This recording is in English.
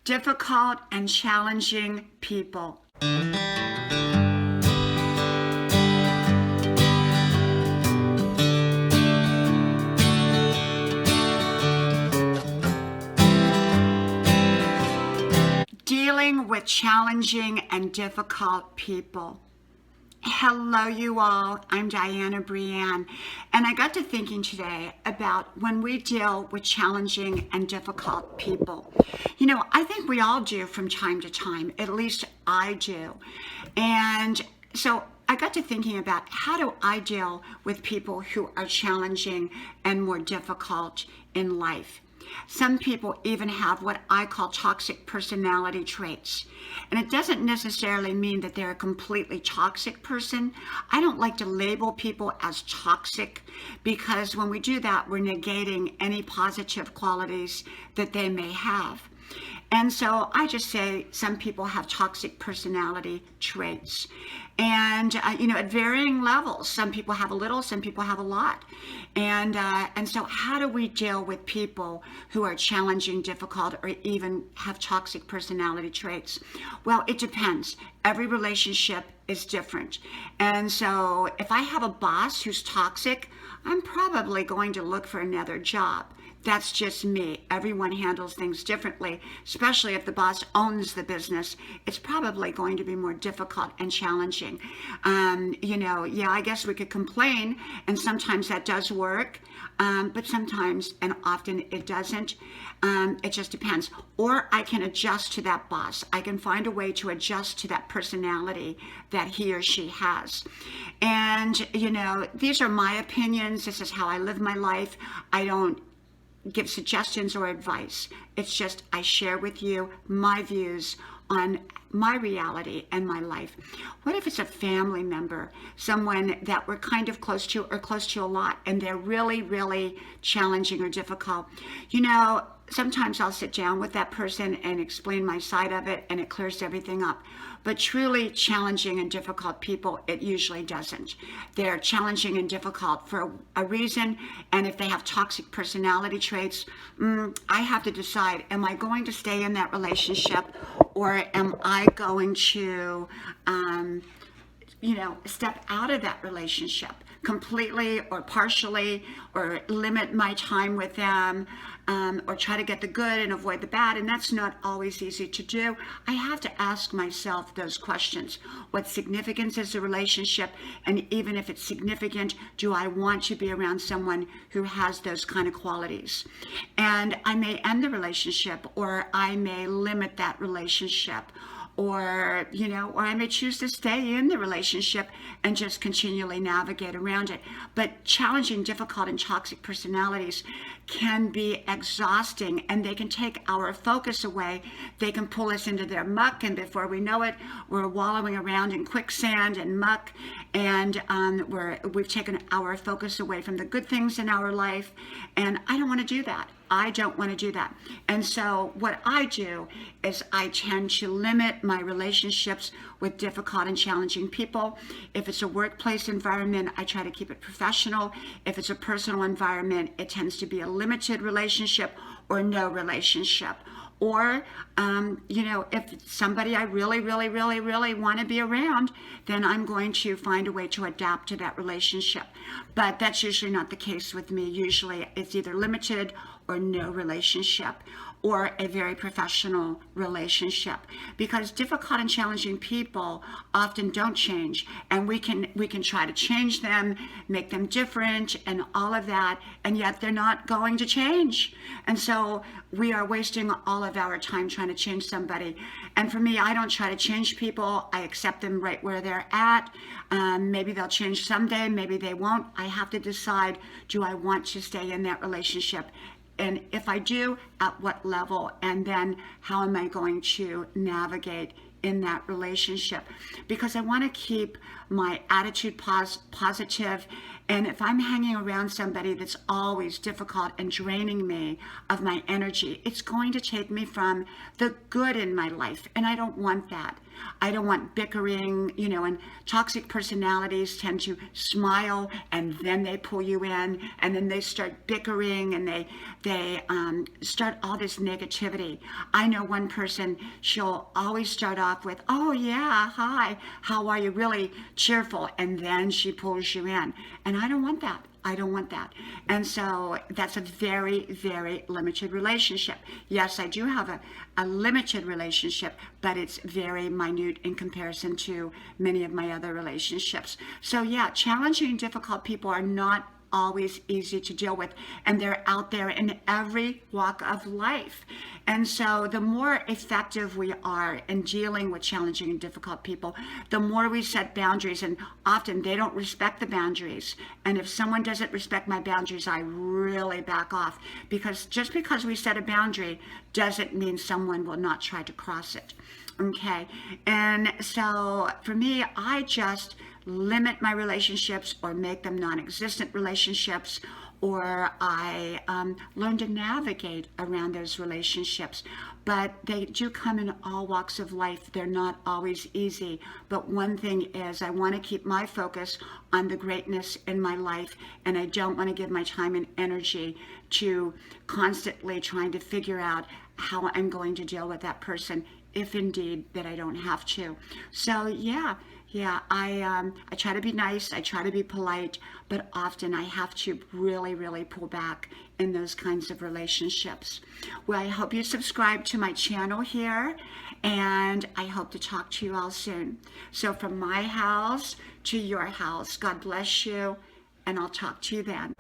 difficult and challenging people. Dealing with challenging and difficult people. Hello, you all. I'm Diana Brienne, and I got to thinking today about when we deal with challenging and difficult people. I think we all do from time to time, at least I do. And so I got to thinking about how do I deal with people who are challenging and more difficult in life. Some people even have what I call toxic personality traits. And it doesn't necessarily mean that they're a completely toxic person. I don't like to label people as toxic because when we do that, we're negating any positive qualities that they may have. And so I just say some people have toxic personality traits. And, at varying levels, some people have a little, some people have a lot. And so how do we deal with people who are challenging, difficult, or even have toxic personality traits? Well, it depends. Every relationship is different. And so if I have a boss who's toxic, I'm probably going to look for another job. That's just me. Everyone handles things differently, especially if the boss owns the business. It's probably going to be more difficult and challenging. I guess we could complain, and sometimes that does work, but sometimes and often it doesn't. It just depends. Or I can adjust to that boss. I can find a way to adjust to that personality that he or she has. And, these are my opinions. This is how I live my life. I don't give suggestions or advice. It's just I share with you my views on my reality and my life. What if it's a family member, someone that we're kind of close to or close to a lot, and they're really, really challenging or difficult? Sometimes I'll sit down with that person and explain my side of it, and it clears everything up. But truly challenging and difficult people, it usually doesn't. They're challenging and difficult for a reason, and if they have toxic personality traits, I have to decide, am I going to stay in that relationship, or am I going to step out of that relationship completely or partially, or limit my time with them, or try to get the good and avoid the bad. And that's not always easy to do. I have to ask myself those questions. What significance is the relationship? And even if it's significant, do I want to be around someone who has those kind of qualities? And I may end the relationship, or I may limit that relationship, or I may choose to stay in the relationship and just continually navigate around it. But challenging, difficult, and toxic personalities can be exhausting, and they can take our focus away. They can pull us into their muck, and before we know it, we're wallowing around in quicksand and muck, and we've taken our focus away from the good things in our life, and I don't want to do that. I don't want to do that. And so what I do is I tend to limit my relationships with difficult and challenging people. If it's a workplace environment, I try to keep it professional. If it's a personal environment, it tends to be a limited relationship or no relationship. Or, if somebody I really, really, really, really want to be around, then I'm going to find a way to adapt to that relationship. But that's usually not the case with me. Usually it's either limited or no relationship, or a very professional relationship, because difficult and challenging people often don't change, and we can try to change them, make them different and all of that, and yet they're not going to change. And so we are wasting all of our time trying to change somebody. And for me, I don't try to change people. I accept them right where they're at. Maybe they'll change someday, maybe they won't. I have to decide, do I want to stay in that relationship? And if I do, at what level? And then how am I going to navigate in that relationship? Because I want to keep my attitude positive. And if I'm hanging around somebody that's always difficult and draining me of my energy, it's going to take me from the good in my life. And I don't want that. I don't want bickering, and toxic personalities tend to smile and then they pull you in, and then they start bickering, and they start all this negativity. I know one person, she'll always start off with, "Oh yeah, hi, how are you?" Really cheerful, and then she pulls you in. And I don't want that. I don't want that. And so that's a very, very limited relationship. Yes, I do have a limited relationship, but it's very minute in comparison to many of my other relationships. So yeah, challenging and difficult people are not always easy to deal with, and they're out there in every walk of life. And so the more effective we are in dealing with challenging and difficult people, the more we set boundaries, and often they don't respect the boundaries. And if someone doesn't respect my boundaries, I really back off, because just because we set a boundary doesn't mean someone will not try to cross it. Okay, and so for me, I just limit my relationships or make them non-existent relationships, or I learn to navigate around those relationships. But they do come in all walks of life. They're not always easy. But one thing is, I want to keep my focus on the greatness in my life, and I don't want to give my time and energy to constantly trying to figure out how I'm going to deal with that person, if indeed that I don't have to. So yeah, I try to be nice, I try to be polite, but often I have to really, really pull back in those kinds of relationships. Well, I hope you subscribe to my channel here, and I hope to talk to you all soon. So from my house to your house, God bless you, and I'll talk to you then.